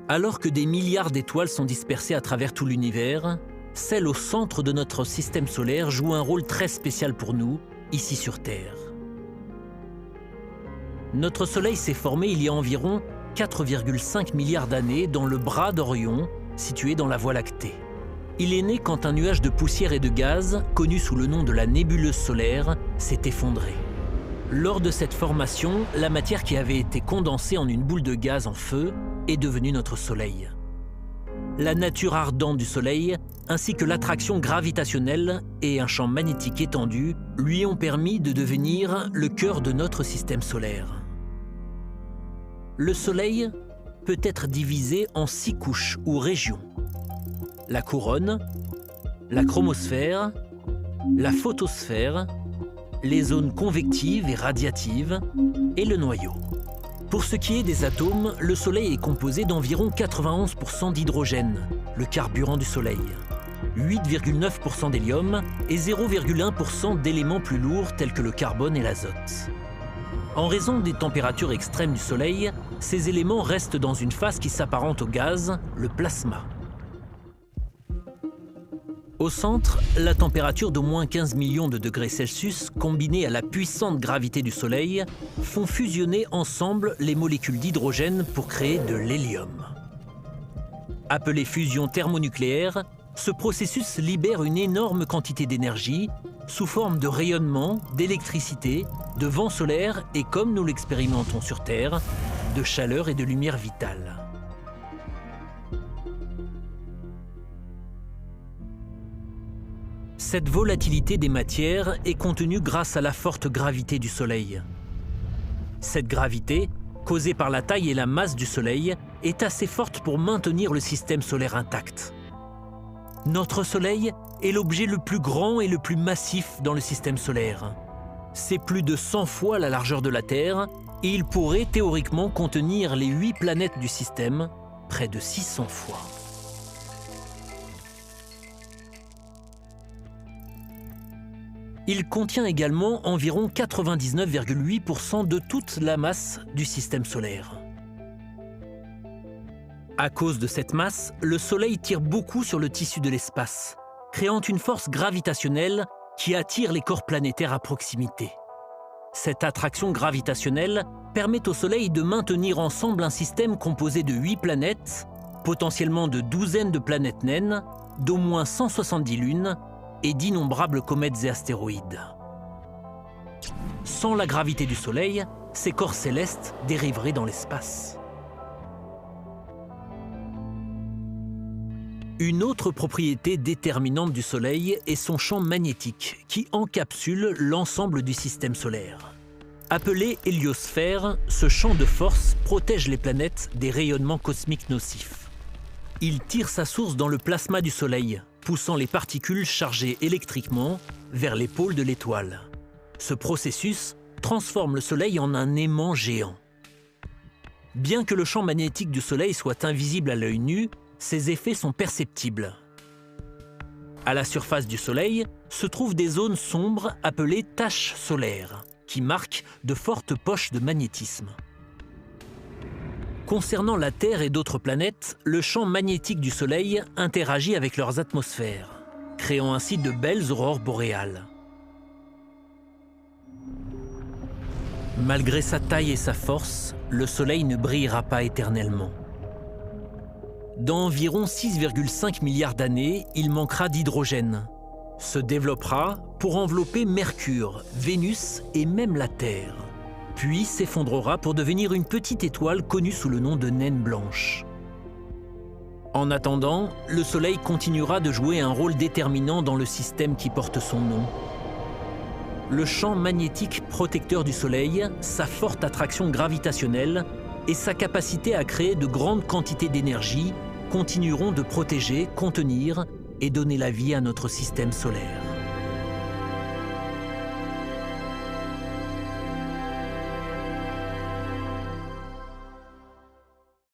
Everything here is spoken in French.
Alors que des milliards d'étoiles sont dispersées à travers tout l'univers, celle au centre de notre système solaire joue un rôle très spécial pour nous, ici sur Terre. Notre Soleil s'est formé il y a environ 4,5 milliards d'années dans le bras d'Orion, situé dans la Voie lactée. Il est né quand un nuage de poussière et de gaz, connu sous le nom de la nébuleuse solaire, s'est effondré. Lors de cette formation, la matière qui avait été condensée en une boule de gaz en feu est devenue notre Soleil. La nature ardente du Soleil, ainsi que l'attraction gravitationnelle et un champ magnétique étendu, lui ont permis de devenir le cœur de notre système solaire. Le Soleil peut être divisé en 6 couches ou régions. La couronne, la chromosphère, la photosphère, les zones convectives et radiatives et le noyau. Pour ce qui est des atomes, le Soleil est composé d'environ 91% d'hydrogène, le carburant du Soleil, 8,9% d'hélium et 0,1% d'éléments plus lourds tels que le carbone et l'azote. En raison des températures extrêmes du Soleil, ces éléments restent dans une phase qui s'apparente au gaz, le plasma. Au centre, la température d'au moins 15 millions de degrés Celsius, combinée à la puissante gravité du Soleil, font fusionner ensemble les molécules d'hydrogène pour créer de l'hélium. Appelé fusion thermonucléaire, ce processus libère une énorme quantité d'énergie sous forme de rayonnement, d'électricité, de vent solaire et, comme nous l'expérimentons sur Terre, de chaleur et de lumière vitale. Cette volatilité des matières est contenue grâce à la forte gravité du Soleil. Cette gravité, causée par la taille et la masse du Soleil, est assez forte pour maintenir le système solaire intact. Notre Soleil est l'objet le plus grand et le plus massif dans le système solaire. C'est plus de 100 fois la largeur de la Terre et il pourrait théoriquement contenir les 8 planètes du système, près de 600 fois. Il contient également environ 99,8% de toute la masse du système solaire. À cause de cette masse, le Soleil tire beaucoup sur le tissu de l'espace, créant une force gravitationnelle qui attire les corps planétaires à proximité. Cette attraction gravitationnelle permet au Soleil de maintenir ensemble un système composé de 8 planètes, potentiellement de douzaines de planètes naines, d'au moins 170 lunes, et d'innombrables comètes et astéroïdes. Sans la gravité du Soleil, ces corps célestes dériveraient dans l'espace. Une autre propriété déterminante du Soleil est son champ magnétique, qui encapsule l'ensemble du système solaire. Appelé héliosphère, ce champ de force protège les planètes des rayonnements cosmiques nocifs. Il tire sa source dans le plasma du Soleil, poussant les particules chargées électriquement vers les pôles de l'étoile. Ce processus transforme le Soleil en un aimant géant. Bien que le champ magnétique du Soleil soit invisible à l'œil nu, ses effets sont perceptibles. À la surface du Soleil se trouvent des zones sombres appelées taches solaires, qui marquent de fortes poches de magnétisme. Concernant la Terre et d'autres planètes, le champ magnétique du Soleil interagit avec leurs atmosphères, créant ainsi de belles aurores boréales. Malgré sa taille et sa force, le Soleil ne brillera pas éternellement. Dans environ 6,5 milliards d'années, il manquera d'hydrogène, se développera pour envelopper Mercure, Vénus et même la Terre, puis s'effondrera pour devenir une petite étoile connue sous le nom de naine blanche. En attendant, le Soleil continuera de jouer un rôle déterminant dans le système qui porte son nom. Le champ magnétique protecteur du Soleil, sa forte attraction gravitationnelle et sa capacité à créer de grandes quantités d'énergie continueront de protéger, contenir et donner la vie à notre système solaire.